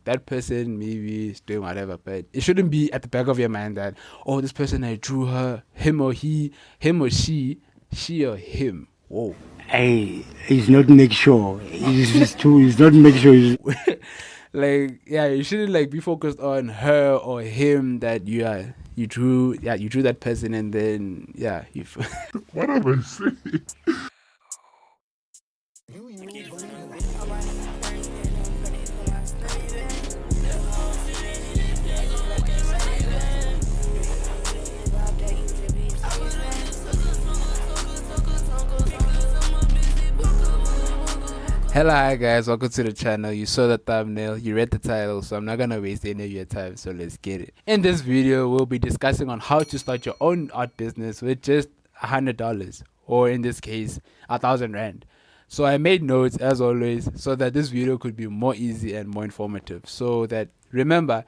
that person maybe is doing whatever, but it shouldn't be at the back of your mind that, oh, this person, I drew her, him or he, him or she or him. Whoa. Hey, it's not make sure. It's not make sure. Like, yeah, you shouldn't like be focused on her or him that you drew that person, and then yeah, you What am I saying? Hello, hi guys, welcome to the channel. You saw the thumbnail, you read the title, so I'm not gonna waste any of your time, so let's get it. In this video, we'll be discussing on how to start your own art business with just $100, or in this case, 1,000 Rand. So I made notes as always, so that this video could be more easy and more informative. So that, remember,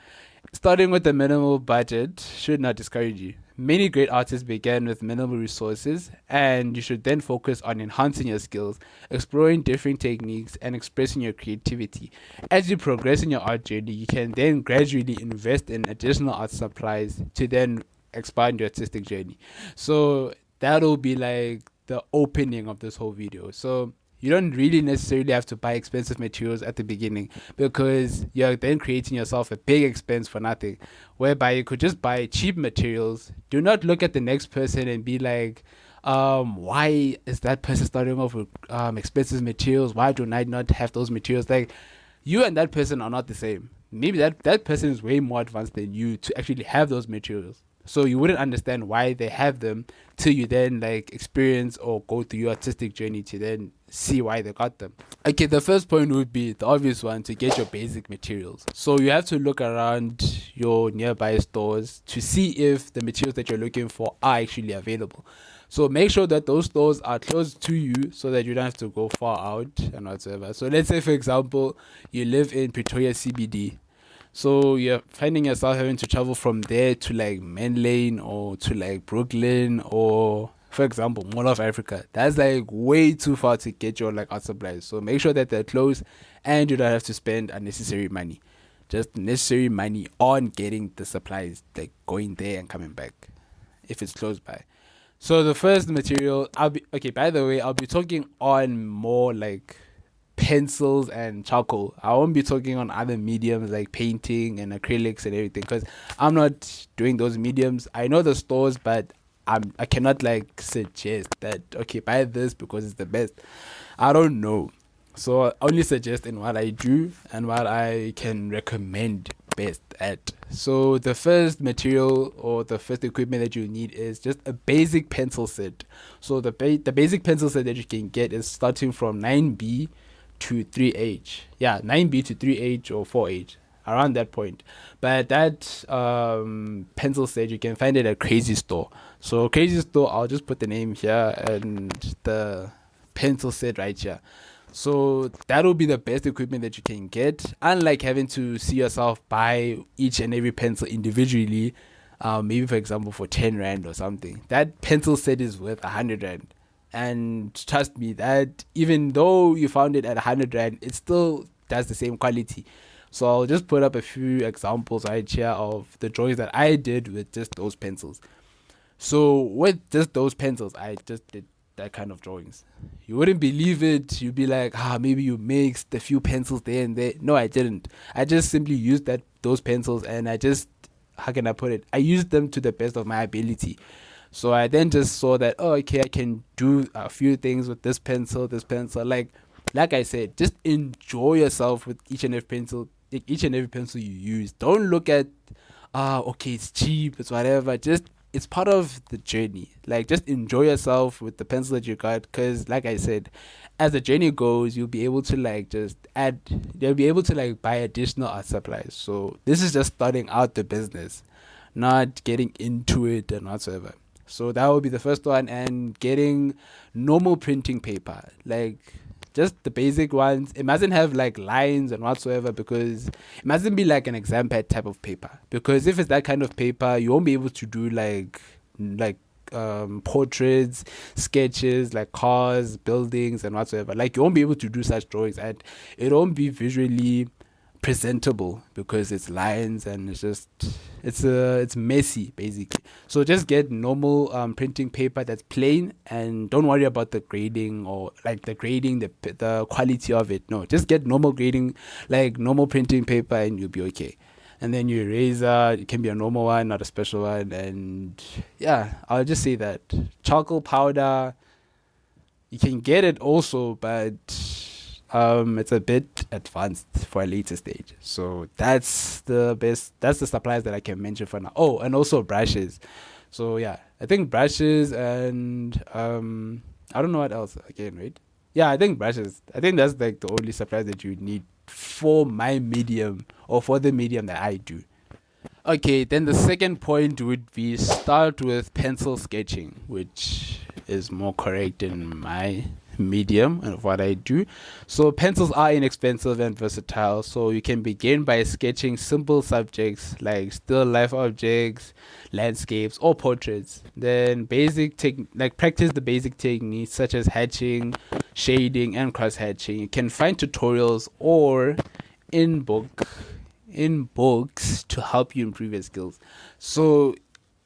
starting with a minimal budget should not discourage you. Many great artists began with minimal resources, and you should then focus on enhancing your skills, exploring different techniques, and expressing your creativity. As you progress in your art journey, you can then gradually invest in additional art supplies to then expand your artistic journey. So that'll be like the opening of this whole video. So you don't really necessarily have to buy expensive materials at the beginning, because you're then creating yourself a big expense for nothing, whereby you could just buy cheap materials. Do not look at the next person and be like, why is that person starting off with expensive materials? Why do I not have those materials? Like, you and that person are not the same. Maybe that person is way more advanced than you to actually have those materials. So you wouldn't understand why they have them till you then like experience or go through your artistic journey to then see why they got them. Okay, the first point would be the obvious one, to get your basic materials. So you have to look around your nearby stores to see if the materials that you're looking for are actually available. So make sure that those stores are close to you so that you don't have to go far out and whatsoever. So let's say, for example, you live in Pretoria CBD. So you're finding yourself having to travel from there to like Main Lane or to like Brooklyn or, for example, Mall of Africa. That's like way too far to get your like art supplies. So make sure that they're close and you don't have to spend unnecessary money. Just necessary money on getting the supplies, like going there and coming back if it's close by. So the first material, by the way, I'll be talking on more like pencils and charcoal. I won't be talking on other mediums like painting and acrylics and everything, because I'm not doing those mediums. I know the stores, but I cannot like suggest that, okay, buy this because it's the best. I don't know. So I only suggest in what I do and what I can recommend best at. So the first material or the first equipment that you need is just a basic pencil set. So the basic pencil set that you can get is starting from 9B to 3H. Yeah, 9B to 3H or 4H, around that point. But that pencil set, you can find it at Crazy Store. So Crazy Store, I'll just put the name here and the pencil set right here. So that'll be the best equipment that you can get, unlike having to see yourself buy each and every pencil individually, maybe for example for 10 Rand or something. That pencil set is worth 100 Rand. And trust me, that even though you found it at 100 Rand, it still does the same quality. So I'll just put up a few examples right here of the drawings that I did with just those pencils. So with just those pencils, I just did that kind of drawings. You wouldn't believe it. You'd be like, maybe you mixed a few pencils there and there. No, I didn't. I just simply used those pencils, and I just, how can I put it? I used them to the best of my ability. So I then just saw that, oh, okay, I can do a few things with this pencil. Like I said, just enjoy yourself with each and every pencil you use. Don't look at, okay, it's cheap, it's whatever. It's part of the journey. Like, just enjoy yourself with the pencil that you got, because like I said, as the journey goes, you'll be able to like you'll be able to like buy additional art supplies. So this is just starting out the business, not getting into it and whatsoever. So that will be the first one, and getting normal printing paper, like just the basic ones. It mustn't have like lines and whatsoever, because it mustn't be like an exam pad type of paper, because if it's that kind of paper, you won't be able to do like portraits, sketches, like cars, buildings and whatsoever. Like, you won't be able to do such drawings, and it won't be visually presentable because it's lines and it's messy basically. So just get normal printing paper that's plain, and don't worry about the grading or like the quality of it. No, just get normal grading, like normal printing paper, and you'll be okay. And then your eraser, it can be a normal one, not a special one. And yeah, I'll just say that charcoal powder, you can get it also, but it's a bit advanced for a later stage. So that's the supplies that I can mention for now. Oh, and also brushes. So yeah, I think brushes, and I don't know what else again, right? Yeah, I think brushes. I think that's like the only supplies that you need for my medium, or for the medium that I do. Okay, then the second point would be start with pencil sketching, which is more correct in my medium and what I do. So pencils are inexpensive and versatile, so you can begin by sketching simple subjects like still life objects, landscapes, or portraits. Then practice the basic techniques such as hatching, shading, and cross hatching. You can find tutorials or in books to help you improve your skills. So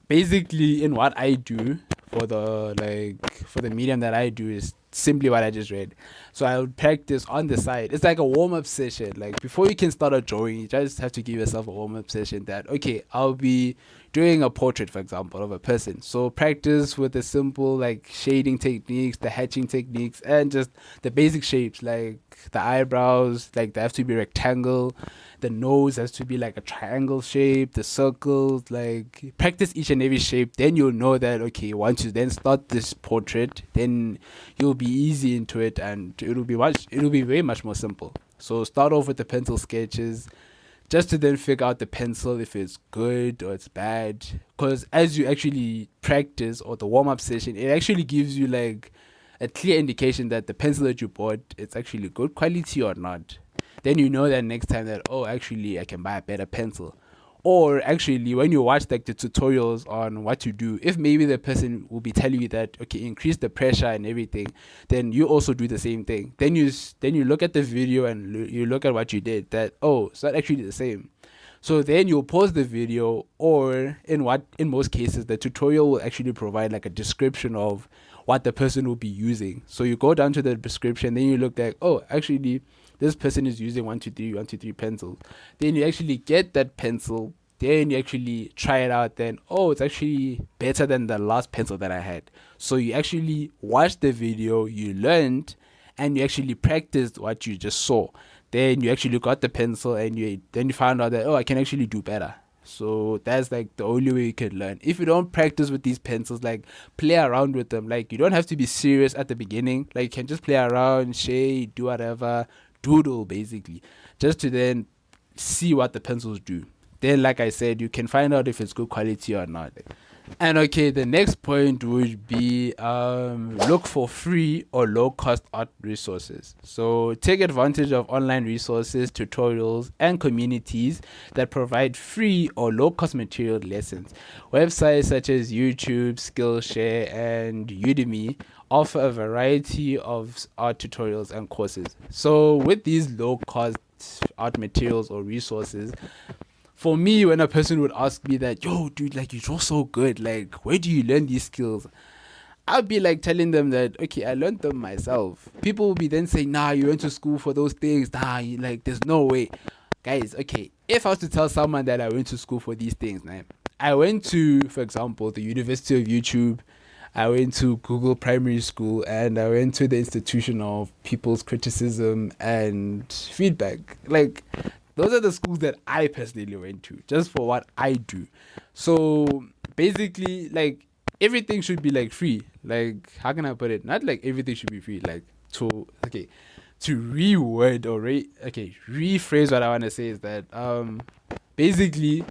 basically, in what I do for the medium that I do is simply what I just read. So I would practice on the side. It's like a warm-up session. Like before you can start a drawing, you just have to give yourself a warm-up session that, okay, I'll be doing a portrait, for example, of a person. So practice with the simple like shading techniques, the hatching techniques, and just the basic shapes, like the eyebrows, like they have to be rectangle, the nose has to be like a triangle shape, the circles, like practice each and every shape. Then you'll know that, okay, once you then start this portrait, then you'll be easy into it, and it'll be way much more simple. So start off with the pencil sketches, just to then figure out the pencil if it's good or it's bad. Because as you actually practice, or the warm-up session, it actually gives you like a clear indication that the pencil that you bought, it's actually good quality or not. Then you know that next time that, oh, actually I can buy a better pencil. Or actually, when you watch like the tutorials on what to do, if maybe the person will be telling you that, okay, increase the pressure and everything, then you also do the same thing. Then you look at the video and you look at what you did, that, oh, it's not actually the same. So then you'll pause the video, or in most cases the tutorial will actually provide like a description of what the person will be using. So you go down to the description, then you look like, oh, actually this person is using 123 pencils. Then you actually get that pencil, then you actually try it out, then, oh, it's actually better than the last pencil that I had. So you actually watched the video, you learned, and you actually practiced what you just saw. Then you actually got the pencil, and you found out that, oh, I can actually do better. So that's like the only way you can learn. If you don't practice with these pencils, like play around with them. Like you don't have to be serious at the beginning. Like you can just play around, shade, do whatever, doodle basically, just to then see what the pencils do. Then, like I said, you can find out if it's good quality or not. And okay, the next point would be look for free or low cost art resources. So take advantage of online resources, tutorials, and communities that provide free or low cost material lessons. Websites such as YouTube, Skillshare, and Udemy offer a variety of art tutorials and courses. So with these low cost art materials or resources, for me, when a person would ask me that, yo, dude, like, you draw so good, like, where do you learn these skills? I'd be like telling them that, okay, I learned them myself. People will be then saying, nah, you went to school for those things. Nah, like, there's no way. Guys, okay, if I was to tell someone that I went to school for these things, man, I went to, for example, the University of YouTube, I went to Google Primary School, and I went to the Institution of People's Criticism and Feedback. Like, those are the schools that I personally went to, just for what I do. So basically, like, everything should be like free. Like, how can I put it? Not like everything should be free. Like, to rephrase what I want to say is that basically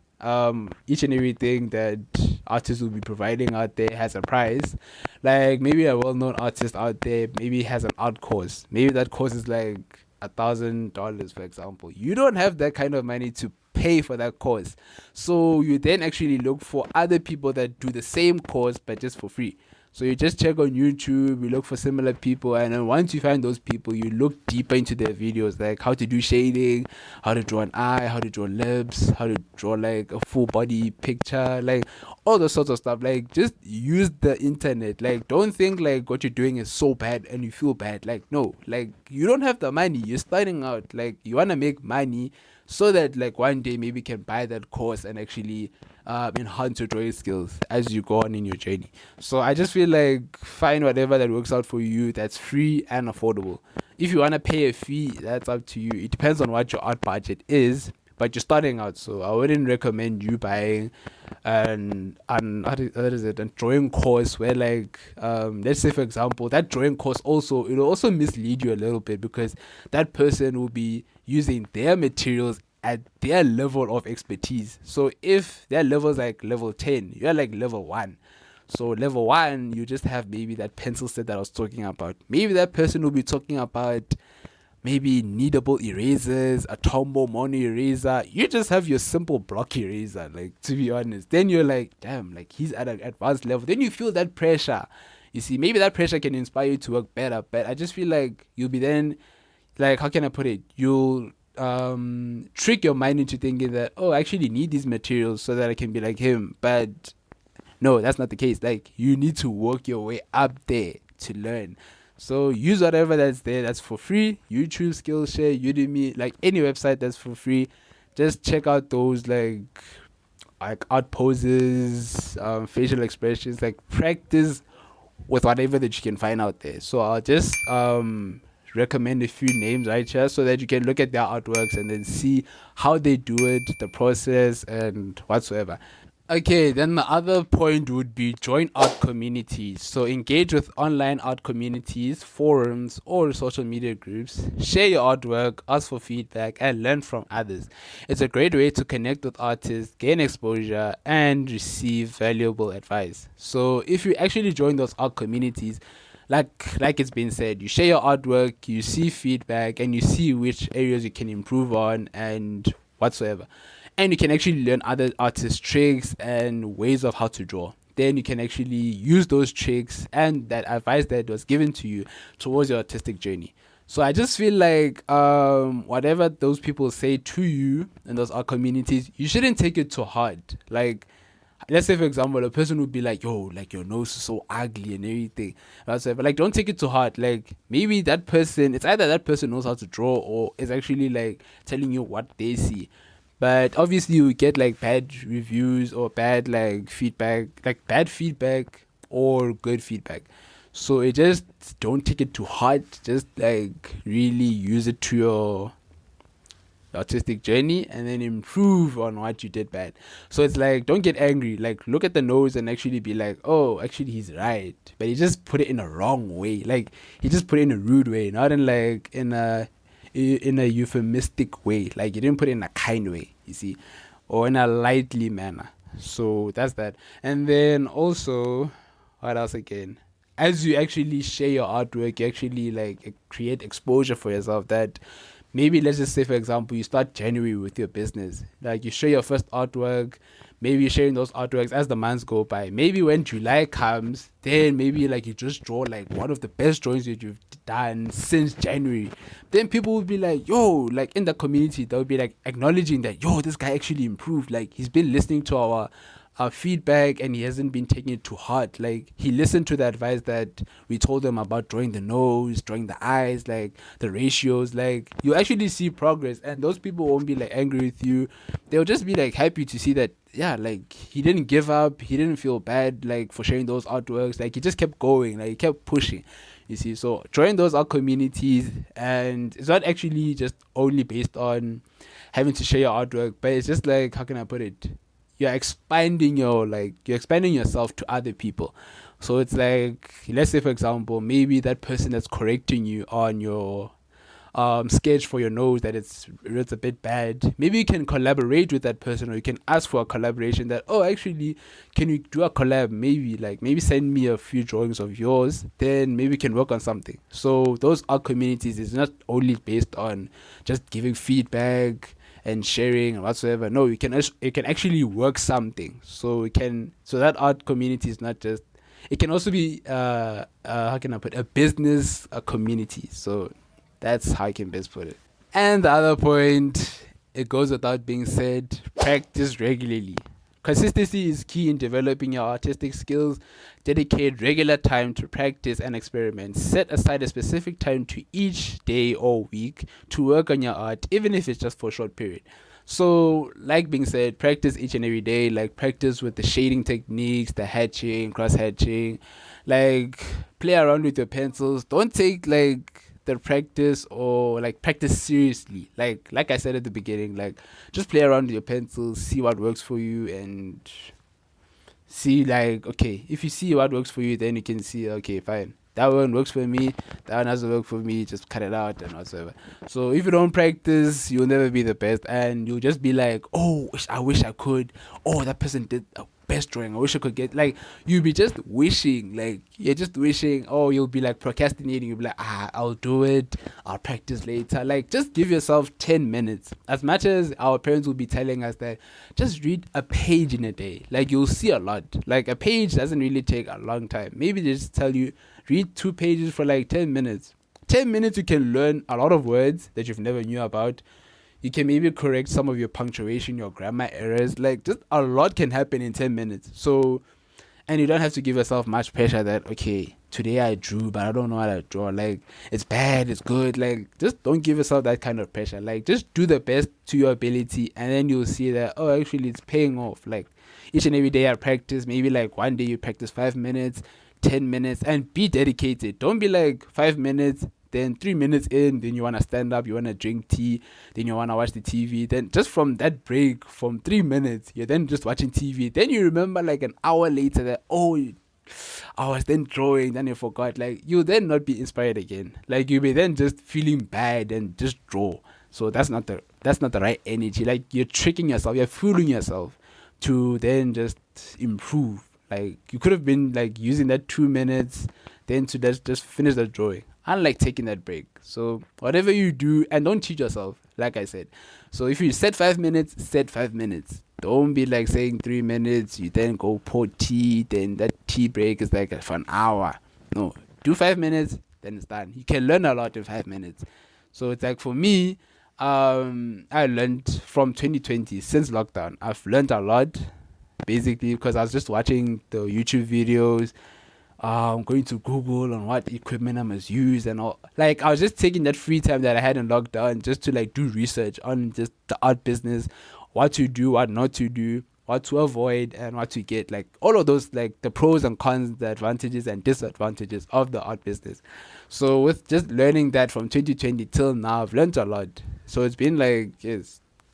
each and everything that artists will be providing out there has a price. Like maybe a well-known artist out there maybe has an art course. Maybe that course is like $1,000, for example. You don't have that kind of money to pay for that course, so you then actually look for other people that do the same course but just for free. So you just check on YouTube, you look for similar people, and then once you find those people, you look deeper into their videos, like how to do shading, how to draw an eye, how to draw lips, how to draw like a full body picture, like all those sorts of stuff. Like just use the internet. Like don't think like what you're doing is so bad and you feel bad. Like no, like you don't have the money. You're starting out. Like you wanna make money so that like one day maybe you can buy that course and actually enhance your drawing skills as you go on in your journey. So I just feel like find whatever that works out for you that's free and affordable. If you want to pay a fee, that's up to you. It depends on what your art budget is, but you're starting out, so I wouldn't recommend you buying an what is it, a drawing course where like let's say for example that drawing course also, it'll also mislead you a little bit because that person will be using their materials at their level of expertise. So if their level is like level 10, you're like level 1. So level 1, you just have maybe that pencil set that I was talking about. Maybe that person will be talking about maybe kneadable erasers, a Tombow mono eraser. You just have your simple block eraser, like, to be honest. Then you're like, damn, like he's at an advanced level. Then you feel that pressure. You see, maybe that pressure can inspire you to work better, but I just feel like you'll be then, like, how can I put it? You'll trick your mind into thinking that, oh, I actually need these materials so that I can be like him. But no, that's not the case. Like, you need to work your way up there to learn. So use whatever that's there that's for free. YouTube, Skillshare, Udemy, like any website that's for free. Just check out those like art poses, facial expressions, like practice with whatever that you can find out there. So I'll just recommend a few names right here so that you can look at their artworks and then see how they do it, the process, and whatsoever. Okay, then the other point would be join art communities. So engage with online art communities, forums, or social media groups. Share your artwork, ask for feedback, and learn from others. It's a great way to connect with artists, gain exposure, and receive valuable advice. So if you actually join those art communities, like it's been said, you share your artwork, you see feedback, and you see which areas you can improve on and whatsoever. And you can actually learn other artists' tricks and ways of how to draw. Then you can actually use those tricks and that advice that was given to you towards your artistic journey. So I just feel like whatever those people say to you in those art communities, you shouldn't take it too hard. Like, let's say for example, a person would be like, yo, like your nose is so ugly and everything. But like, don't take it too hard. Like, maybe that person, it's either that person knows how to draw or is actually like telling you what they see. But obviously you get like bad reviews or bad like feedback, like bad feedback or good feedback. So it just, don't take it too hard. Just like really use it to your artistic journey and then improve on what you did bad. So it's like, don't get angry. Like, look at the nose and actually be like, oh, actually he's right. But he just put it in a wrong way. Like, he just put it in a rude way, not in like in a euphemistic way. Like, you didn't put it in a kind way, you see, or in a lightly manner. So that's that. And then also, what else again? As you actually share your artwork, you actually like create exposure for yourself. That maybe, let's just say for example, you start January with your business, like you share your first artwork. Maybe you're sharing those artworks as the months go by. Maybe when July comes, then maybe like you just draw like one of the best drawings that you've done since January. Then people will be like, yo, like in the community, they'll be like acknowledging that, yo, this guy actually improved. Like, he's been listening to our feedback and he hasn't been taking it too hard. Like, he listened to the advice that we told him about drawing the nose, drawing the eyes, like the ratios. Like, you actually see progress, and those people won't be like angry with you. They'll just be like happy to see that, yeah, like he didn't give up, he didn't feel bad like for sharing those artworks. Like, he just kept going, like he kept pushing, you see. So join those art communities, and it's not actually just only based on having to share your artwork, but it's just like, how can I put it, you're expanding yourself to other people. So it's like, let's say for example, maybe that person that's correcting you on your sketch for your nose, that it's a bit bad, maybe you can collaborate with that person, or you can ask for a collaboration, that, oh, actually, can you do a collab? Maybe send me a few drawings of yours, then maybe we can work on something. So those art communities is not only based on just giving feedback and sharing and whatsoever. No, you can actually work something. So that art community is not just It can also be how can I put a business, a community. So that's how I can best put it. And the other point, it goes without being said, practice regularly. Consistency is key in developing your artistic skills. Dedicate regular time to practice and experiment. Set aside a specific time to each day or week to work on your art, even if it's just for a short period. So, like being said, practice each and every day. Like, practice with the shading techniques, the hatching, cross hatching. Like, play around with your pencils. Don't take like the practice or like practice seriously. Like I said at the beginning, like just play around with your pencils, see what works for you, and see like okay, if you see what works for you, then you can see okay, fine. That one works for me. That one doesn't work for me. Just cut it out and whatsoever. So if you don't practice, you'll never be the best, and you'll just be like, "Oh, I wish I could. Oh, that person did a best drawing. I wish I could get." Like you'll be just wishing. Like you're just wishing. Oh, you'll be like procrastinating. You'll be like, I'll do it. I'll practice later. Like just give yourself 10 minutes. As much as our parents will be telling us that, just read a page in a day. Like you'll see a lot. Like a page doesn't really take a long time. Maybe they just tell you read 2 pages for like 10 minutes. 10 minutes you can learn a lot of words that you've never knew about. You can maybe correct some of your punctuation, your grammar errors. Like just a lot can happen in 10 minutes. So, and you don't have to give yourself much pressure that okay, today I drew but I don't know how to draw. Like it's bad, it's good. Like just don't give yourself that kind of pressure. Like just do the best to your ability, and then you'll see that oh, actually it's paying off. Like each and every day I practice. Maybe like one day you practice 5 minutes, 10 minutes, and be dedicated. Don't be like 5 minutes, then 3 minutes in, then you want to stand up, you want to drink tea, then you want to watch the TV. Then just from that break, from 3 minutes, you're then just watching TV. Then you remember like an hour later that, oh, I was then drawing, then you forgot. Like you'll then not be inspired again. Like you'll be then just feeling bad and just draw. So that's not the right energy. Like you're tricking yourself, you're fooling yourself to then just improve. Like you could have been like using that 2 minutes then to just finish the drawing. Unlike taking that break. So whatever you do, and don't cheat yourself, like I said. So if you set 5 minutes, set 5 minutes. Don't be like saying 3 minutes, you then go pour tea, then that tea break is like for an hour. No. Do 5 minutes, then it's done. You can learn a lot in 5 minutes. So it's like for me, I learned from 2020 since lockdown. I've learned a lot basically because I was just watching the YouTube videos. I'm going to Google on what equipment I must use and all. Like I was just taking that free time that I had in lockdown just to like do research on just the art business, what to do, what not to do, what to avoid, and what to get. Like all of those, like the pros and cons, the advantages and disadvantages of the art business. So with just learning that from 2020 till now, I've learned a lot. So it's been like 2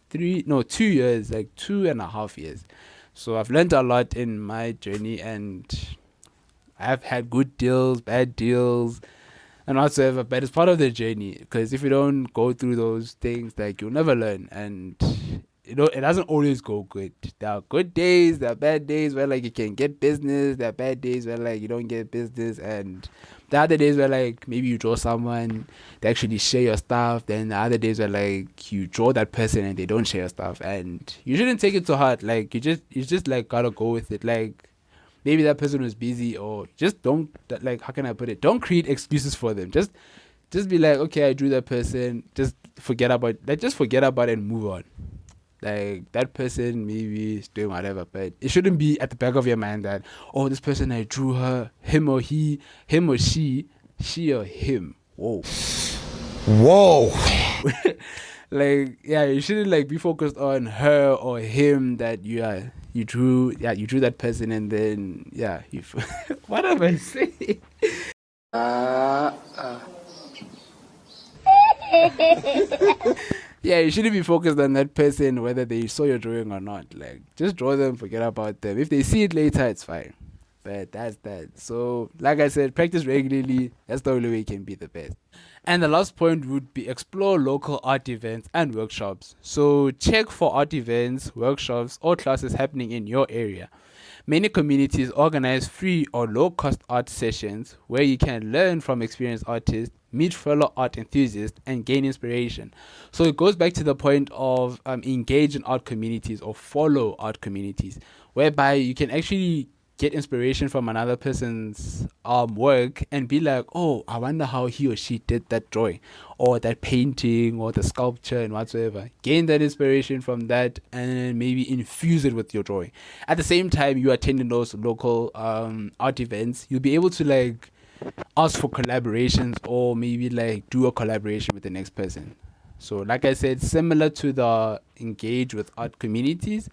years, like 2.5 years. So I've learned a lot in my journey, and I've had good deals, bad deals, and whatsoever. But it's part of the journey, because if you don't go through those things, like you'll never learn. And it doesn't always go good. There are good days, there are bad days where like you can get business. There are bad days where like you don't get business, and the other days where like maybe you draw someone, they actually share your stuff. Then the other days where like you draw that person and they don't share your stuff, and you shouldn't take it to heart. Like you just like gotta go with it. Like maybe that person was busy, or just don't, like, how can I put it? Don't create excuses for them. Just be like, okay, I drew that person. Just forget about it and move on. Like that person maybe is doing whatever, but it shouldn't be at the back of your mind that, oh, this person I drew her, him or she or him. Whoa. Like, yeah, you shouldn't like be focused on her or him that you drew that person, and then what am I saying? Yeah, you shouldn't be focused on that person whether they saw your drawing or not. Like just draw them, forget about them. If they see it later, it's fine. But that's that. So like I said, practice regularly. That's the only way you can be the best. And the last point would be explore local art events and workshops. So check for art events, workshops, or classes happening in your area. Many communities organize free or low-cost art sessions where you can learn from experienced artists, meet fellow art enthusiasts, and gain inspiration. So it goes back to the point of engage in art communities or follow art communities, whereby you can actually get inspiration from another person's work and be like, oh, I wonder how he or she did that drawing or that painting or the sculpture and whatsoever. Gain that inspiration from that and maybe infuse it with your drawing. At the same time you attending those local art events, you'll be able to like ask for collaborations or maybe like do a collaboration with the next person. So like I said, similar to the engage with art communities,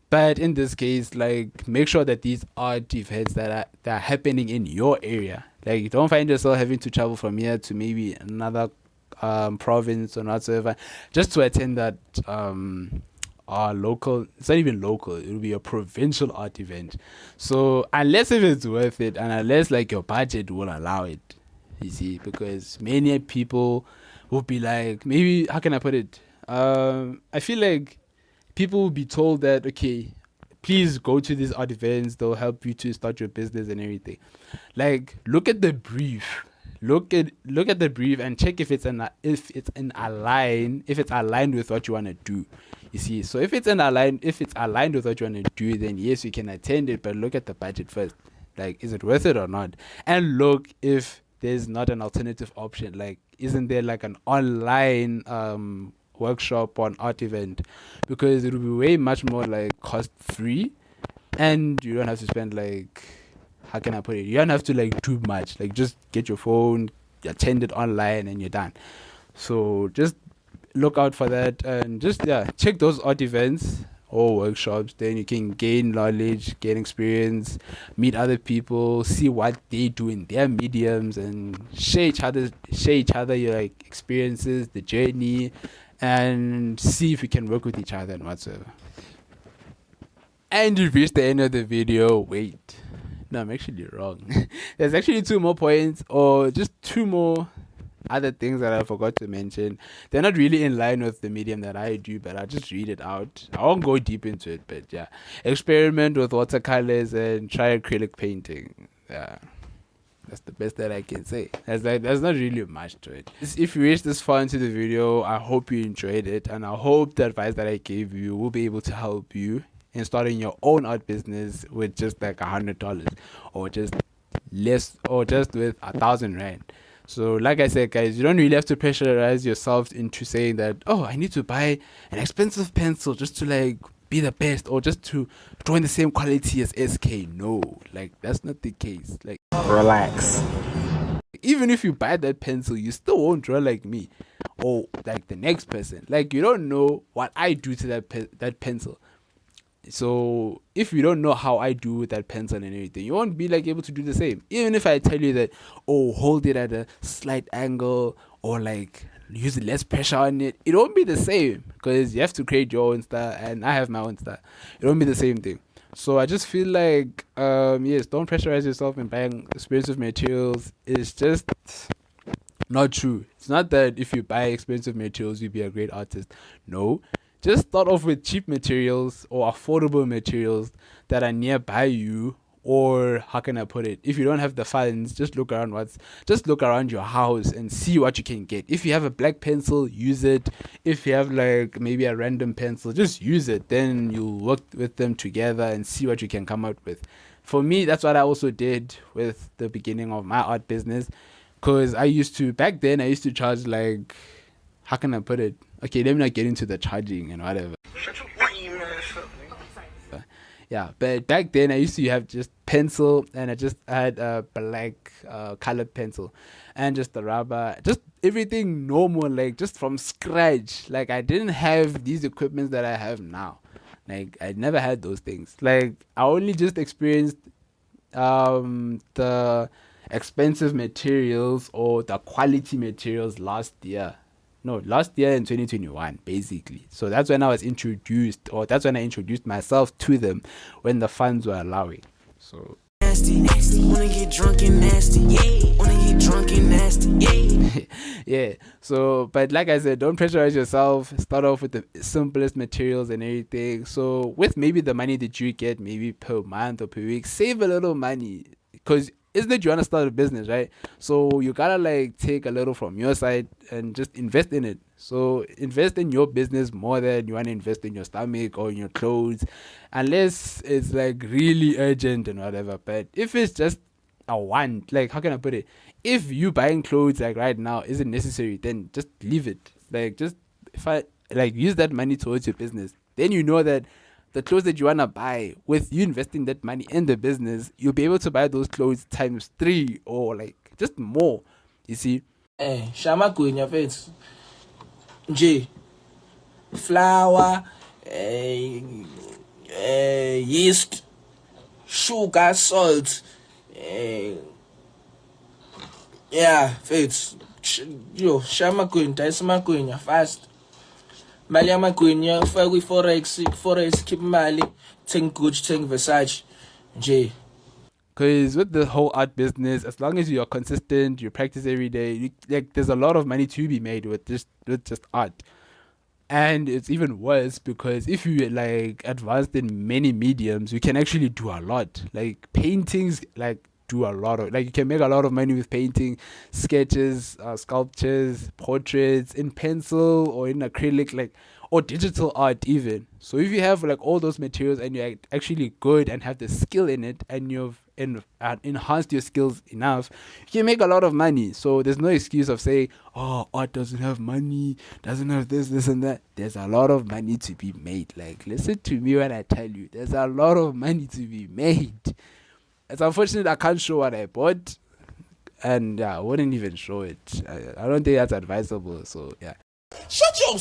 but in this case, like make sure that these art events that are happening in your area, like you don't find yourself having to travel from here to maybe another province or whatsoever just to attend that local. It's not even local, it will be a provincial art event. So unless if it's worth it and unless like your budget will allow it, you see, because many people will be like, maybe how can I put it, I feel like people will be told that, okay, please go to these art events, they'll help you to start your business and everything. Like look at the brief, look at the brief and check if it's aligned with what you want to do, you see. So if it's aligned with what you want to do, then yes, you can attend it, but look at the budget first. Like, is it worth it or not? And look if there's not an alternative option. Like, isn't there like an online workshop or an art event? Because it will be way much more like cost free and you don't have to spend like, how can I put it, you don't have to like do much, like just get your phone, attend it online and you're done. So just look out for that and just check those art events or workshops. Then you can gain knowledge, gain experience, meet other people, see what they do in their mediums and share each other your like experiences, the journey, and see if we can work with each other and whatsoever. And you've reached the end of the video. Wait, no, I'm actually wrong. There's actually 2 more points, or just 2 more other things that I forgot to mention. They're not really in line with the medium that I do, but I'll just read it out. I won't go deep into it, but yeah. Experiment with watercolors and try acrylic painting. Yeah. That's the best that I can say. There's not really much to it. If you reached this far into the video, I hope you enjoyed it, and I hope the advice that I gave you will be able to help you in starting your own art business with just like $100 or just less, or just with 1,000 rand. So like I said, guys, you don't really have to pressurize yourself into saying that, oh, I need to buy an expensive pencil just to like be the best or just to draw in the same quality as SK. No, like that's not the case. Like, Relax. even if you buy that pencil, you still won't draw like me or like the next person. Like, you don't know what I do to that pencil. So if you don't know how I do with that pencil and everything, you won't be like able to do the same. Even if I tell you that, oh, hold it at a slight angle or like use less pressure on it, it won't be the same because you have to create your own style and I have my own style. It won't be the same thing. So I just feel like yes, don't pressurize yourself in buying expensive materials. It's just not true. It's not that if you buy expensive materials you'll be a great artist. No. Just start off with cheap materials or affordable materials that are nearby you, or how can I put it? If you don't have the funds, just look around your house and see what you can get. If you have a black pencil, use it. If you have like maybe a random pencil, just use it. Then you'll work with them together and see what you can come out with. For me, that's what I also did with the beginning of my art business, because back then I used to charge like, how can I put it? Okay, let me not get into the charging and whatever. Yeah, but back then I used to have just pencil and I had a black colored pencil and just the rubber, just everything normal, like just from scratch. Like I didn't have these equipments that I have now. Like I never had those things. Like I only just experienced the expensive materials or the quality materials last year in 2021, basically. So that's when I introduced myself to them when the funds were allowing. So nasty, wanna get drunk and nasty, yeah. Wanna get drunk and nasty, yeah. Yeah. So, but like I said, don't pressurize yourself. Start off with the simplest materials and everything. So with maybe the money that you get, maybe per month or per week, save a little money, because isn't it you want to start a business, right? So you gotta like take a little from your side and just invest in it. So invest in your business more than you want to invest in your stomach or in your clothes, unless it's like really urgent and whatever. But if it's just a want, like how can I put it? If you buying clothes like right now isn't necessary, then just leave it. Like just if I like use that money towards your business, then you know that the clothes that you wanna buy, with you investing that money in the business, you'll be able to buy those clothes times 3 or like just more. You see? Shama kwenye fethu nje flour, yeast, sugar, salt, yeah, fethu yo shama kwenye dayisa magwinya fast. Mali yamagwinya ufaka kwi-forex keep imali, thenga Gucci, thenga Versace nje. Because with the whole art business, as long as you are consistent, you practice every day, like there's a lot of money to be made with just art. And it's even worse because if you like advanced in many mediums, you can actually do a lot. Like paintings, like do a lot of like you can make a lot of money with painting, sketches, sculptures, portraits in pencil or in acrylic, like or digital art even. So if you have like all those materials and you're actually good and have the skill in it and you've enhanced your skills enough, you can make a lot of money. So there's no excuse of saying, oh, art doesn't have money, doesn't have this and that. There's a lot of money to be made. Like listen to me when I tell you, there's a lot of money to be made. It's unfortunate I can't show what I bought, and I wouldn't even show it. I don't think that's advisable. So yeah. Shut your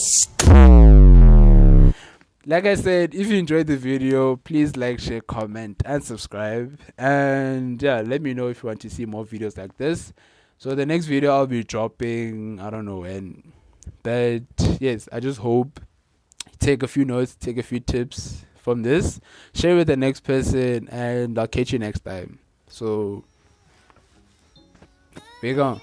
Like I said, if you enjoyed the video, please like, share, comment, and subscribe. And yeah, let me know if you want to see more videos like this. So the next video I'll be dropping, I don't know when. But yes, I just hope you take a few notes, take a few tips from this, share with the next person, and I'll catch you next time. So, big on.